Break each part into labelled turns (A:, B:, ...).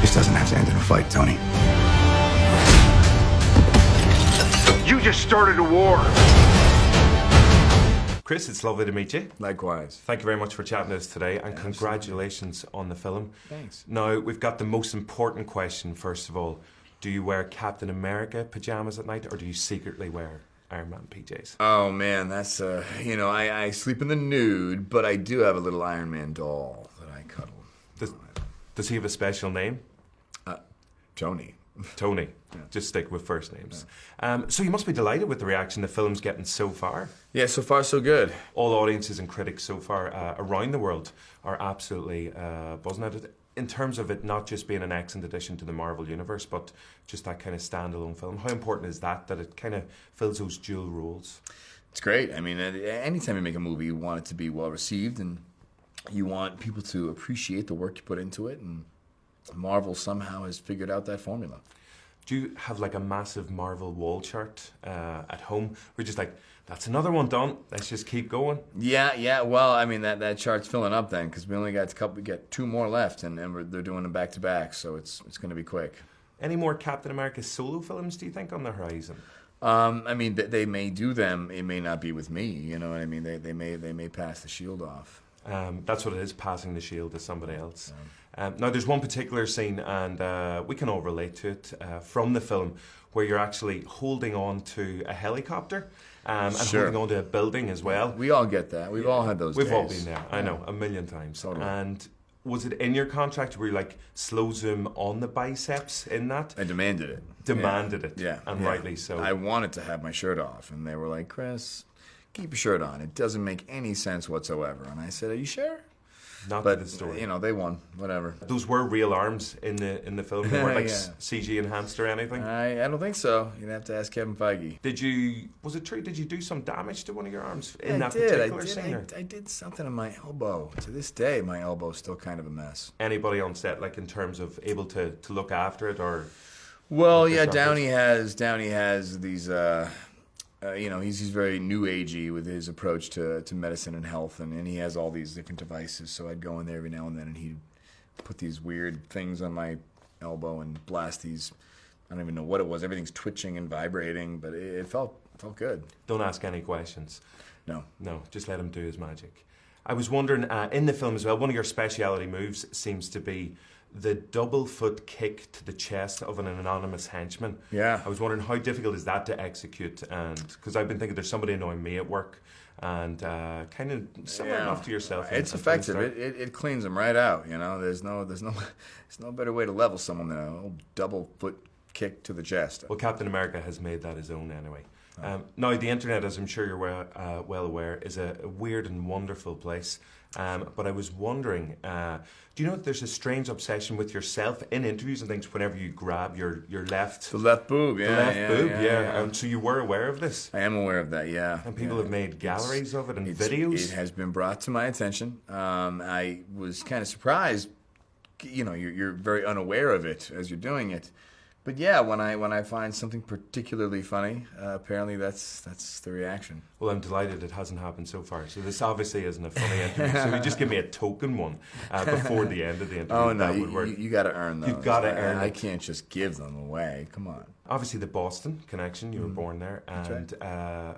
A: This doesn't have to end in a fight, Tony.
B: You just started a war.
C: Chris, it's lovely to meet you.
D: Likewise.
C: Thank you very much for chatting to us today, and congratulations on the film.
D: Thanks.
C: Now, we've got the most important question, first of all. Do you wear Captain America pajamas at night, or do you secretly wear Iron Man PJs?
D: Oh man, that's I sleep in the nude, but I do have a little Iron Man doll that I cuddle.
C: Does he have a special name?
D: Tony.
C: Tony.
D: Yeah.
C: Just stick with first names. So you must be delighted with the reaction the film's getting so far.
D: Yeah, so far so good.
C: All audiences and critics so far around the world are absolutely buzzing at it. In terms of it not just being an excellent addition to the Marvel Universe, but just that kind of standalone film. How important is that it kind of fills those dual roles?
D: It's great. I mean, anytime you make a movie, you want it to be well received, and you want people to appreciate the work you put into it, and Marvel somehow has figured out that formula.
C: Do you have like a massive Marvel wall chart at home? We're just like, that's another one done. Let's just keep going.
D: Yeah. Well, I mean that chart's filling up then, because we only got we get 2 more left, and they're doing them back to back, so it's going to be quick.
C: Any more Captain America solo films, do you think, on the horizon?
D: I mean, they may do them. It may not be with me. You know what I mean? They may pass the shield off.
C: That's what it is, passing the shield to somebody else. Now, there's one particular scene, and we can all relate to it, from the film, where you're actually holding on to a helicopter and
D: Sure.
C: holding on to a building as well.
D: We all get that. We've all had those
C: We've
D: days.
C: all been there, I know, a million times.
D: Totally.
C: And was it in your contract where you like slow zoom on the biceps in that?
D: I demanded it.
C: Demanded it,
D: Yeah.
C: and rightly so.
D: I wanted to have my shirt off, and they were like, Chris, keep your shirt on. It doesn't make any sense whatsoever. And I said, are you sure?
C: Not
D: But
C: to the story.
D: you know, they won. Whatever.
C: Those were real arms in the film. They weren't like
D: Yeah.
C: CG enhanced or anything.
D: I don't think so. You'd have to ask Kevin Feige.
C: Was it true? Did you do some damage to one of your arms in that
D: I did.
C: particular scene? or-
D: I did something on my elbow. To this day, my elbow's still kind of a mess.
C: Anybody on set, like in terms of able to look after it, or
D: Well,
C: Okay,
D: yeah,
C: doctors.
D: Downey has these. He's very new agey with his approach to medicine and health, and he has all these different devices. So I'd go in there every now and then, and he'd put these weird things on my elbow and blast these. I don't even know what it was. Everything's twitching and vibrating, but it felt good.
C: don't ask any questions?
D: No.
C: No, just let him do his magic. I was wondering, in the film as well, one of your speciality moves seems to be the double foot kick to the chest of an anonymous henchman.
D: Yeah.
C: I was wondering how difficult is that to execute, and because I've been thinking there's somebody annoying me at work, and kind of similar enough to yourself.
D: It's effective. It cleans them right out. You know, there's no better way to level someone than a old double foot kick to the chest.
C: Well, Captain America has made that his own anyway. Now, the internet, as I'm sure you're well aware, is a weird and wonderful place. But I was wondering, do you know that there's a strange obsession with yourself in interviews and things whenever you grab your left...
D: The left boob, yeah.
C: The left boob, yeah.
D: yeah.
C: So you were aware of this?
D: I am aware of that, yeah.
C: And people have made galleries of it and
D: It
C: videos?
D: has been brought to my attention. I was kind of surprised. You know, you're very unaware of it as you're doing it. But yeah, when I find something particularly funny, apparently that's the reaction.
C: Well, I'm delighted it hasn't happened so far. So this obviously isn't a funny interview. So you just give me a token one before the end of the interview.
D: Oh no,
C: that would work.
D: you got to earn those.
C: You've got to earn
D: I
C: it.
D: can't just give them away. Come on.
C: Obviously, the Boston connection, you were born there, and
D: right.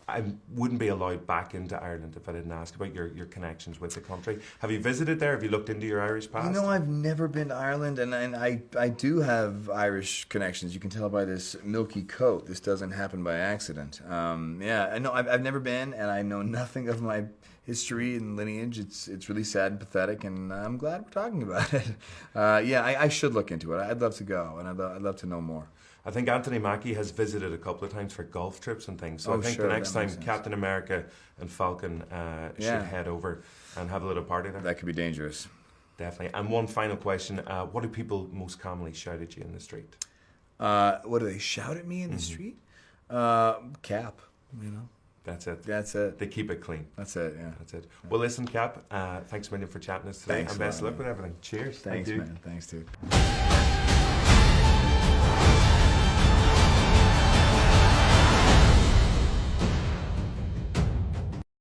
C: I wouldn't be allowed back into Ireland if I didn't ask about your connections with the country. Have you visited there? Have you looked into your Irish past?
D: You know, I've never been to Ireland, and I do have Irish connections. You can tell by this milky coat. This doesn't happen by accident. Yeah, I know. I've never been, and I know nothing of my history and lineage. It's really sad and pathetic, and I'm glad we're talking about it. Yeah, I should look into it. I'd love to go, and I'd love to know more.
C: I think Anthony Mackie has visited a couple of times for golf trips and things. So
D: Oh,
C: I think
D: sure,
C: the next
D: that
C: time
D: makes sense.
C: Captain America and Falcon should
D: Yeah.
C: head over and have a little party there.
D: That could be dangerous.
C: Definitely. And one final question. What do people most commonly shout at you in the street?
D: What do they shout at me in the street? Cap, you know.
C: That's it.
D: That's it.
C: They keep it clean.
D: That's it, yeah.
C: That's it. Well, listen, Cap, thanks a million for chatting us today.
D: Thanks
C: and
D: a
C: best of
D: lot,
C: luck with everything. Cheers.
D: Thanks,
C: Thank you.
D: man. Thanks, dude.